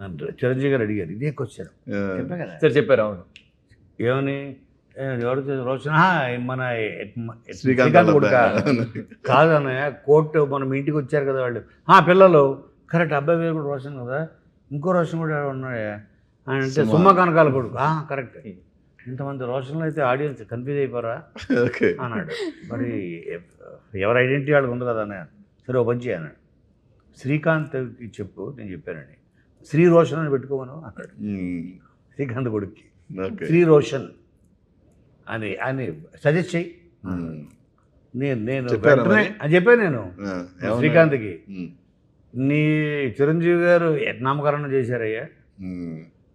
నన్ను చిరంజీవి గారు అడిగారు ఇదే క్వశ్చన్. చెప్పా కదా సార్ చెప్పారు. అవును. ఏమని ఎవరు రోజున మన శ్రీకాంత్ కొడుక కాదన్నయ్య కోర్టు మనం ఇంటికి వచ్చారు కదా వాళ్ళు పిల్లలు కరెక్ట్ అబ్బాయి పేరు కూడా రోషన్ కదా ఇంకో రోషన్ కూడా ఉన్నాయా అని అంటే సుమ్మ కనకాల కొడుకు కరెక్ట్. ఇంతమంది రోషన్లు అయితే ఆడియన్స్ కన్ఫ్యూజ్ అయిపోరా అన్నాడు. మరి ఎవరి ఐడెంటిటీ వాళ్ళకి ఉంది కదా అన్నయ్య. సరే ఓ పని అన్నాడు, శ్రీకాంత్కి చెప్పు నేను చెప్పానండి శ్రీ రోషన్ అని పెట్టుకోమను అన్నాడు. శ్రీకాంత్ కొడుక్కి శ్రీ రోషన్ అని అని సజెస్ట్ చెయ్యి. నేను చెప్పాను నేను శ్రీకాంత్కి, నీ చిరంజీవి గారు నామకరణం చేశారయ్యా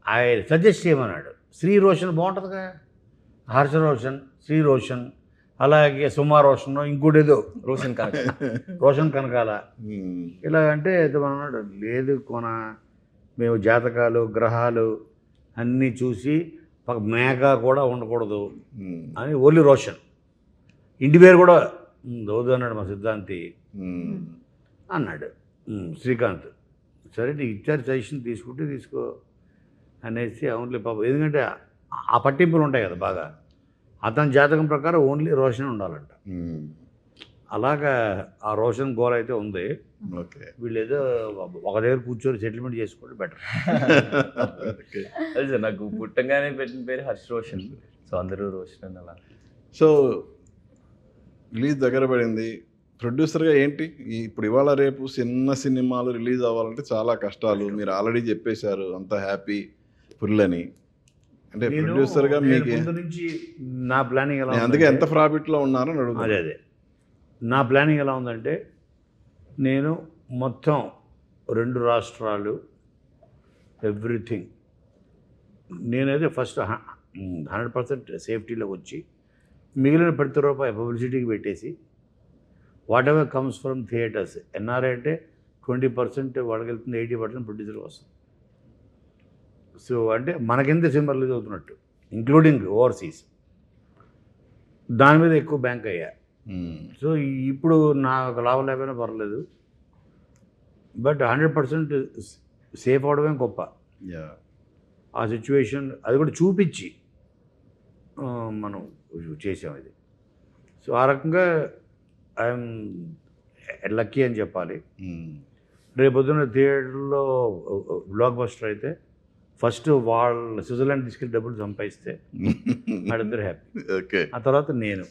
ఆయన సజెస్ట్ చేయమన్నాడు. శ్రీ రోషన్ బాగుంటుందిగా, హర్ష రోషన్, శ్రీ రోషన్, అలాగే సుమా రోషన్, ఇంకోటేదో రోషన్ కనకాల ఇలా అంటే అన్నాడు. లేదు మేము జాతకాలు గ్రహాలు అన్నీ చూసి మేఘ కూడా ఉండకూడదు అని ఓన్లీ రోషన్, ఇంటి పేరు కూడా వద్దు అన్నాడు మా సిద్ధాంతి అన్నాడు శ్రీకాంత్. సరే నీకు ఇచ్చారు సజెషన్ తీసుకుంటే తీసుకో అనేసి అవునులే పాపం, ఎందుకంటే ఆ పట్టింపులు ఉంటాయి కదా బాగా. అతని జాతకం ప్రకారం ఓన్లీ రోషన్ ఉండాలంట. అలాగా ఆ రోషన్ గోల్ అయితే ఉంది. వీళ్ళు ఏదో ఒక దగ్గర కూర్చొని సెటిల్మెంట్ చేసుకోవడం బెటర్. అదే సార్ నాకు పుట్టంగానే పెట్టిన పేరు హర్ష్ రోషన్, సో అందరూ రోషన్ అని అలా. సో రిలీజ్ దగ్గర పడింది, ప్రొడ్యూసర్గా ఏంటి ఇప్పుడు ఇవాళ రేపు చిన్న సినిమాలు రిలీజ్ అవ్వాలంటే చాలా కష్టాలు. మీరు ఆల్రెడీ చెప్పేశారు అంత హ్యాపీ ఫుల్ అని. అంటే ప్రొడ్యూసర్గా మీకు నుంచి నా ప్లానింగ్ ఎలా, అందుకే ఎంత ప్రాఫిట్లో ఉన్నారని అడుగుతాను. అదే నా ప్లానింగ్ ఎలా ఉందంటే నేను మొత్తం 2 రాష్ట్రాలు ఎవ్రీథింగ్ నేనైతే ఫస్ట్ 100% సేఫ్టీలోకి వచ్చి మిగిలిన ప్రతి రూపాయి పబ్లిసిటీకి పెట్టేసి what ever comes from theatres. NRI అంటే 20% వాళ్ళకి వెళ్తుంది, 80% ప్రొడ్యూసర్కి వస్తుంది. సో అంటే మనకెంత సినిమా రిలీజ్ అవుతున్నట్టు ఇంక్లూడింగ్ ఓవర్సీస్, దాని మీద ఎక్కువ బ్యాంక్ అయ్యా. సో ఇప్పుడు నాకు లాభం లేకపోయినా పర్లేదు, బట్ 100% సేఫ్ అవడమే గొప్ప. ఆ సిచ్యువేషన్ అది కూడా చూపించి మనం చేసాం ఇది. సో ఆ రకంగా ఐఎమ్ లక్కీ అని చెప్పాలి. రేపొద్దున థియేటర్లో బ్లాక్ బస్టర్ అయితే ఫస్ట్ వాళ్ళు స్విట్జర్లాండ్ తీసుకెళ్ళి డబ్బులు సంపాదిస్తే వాళ్ళిద్దరు హ్యాపీ, ఆ తర్వాత నేను.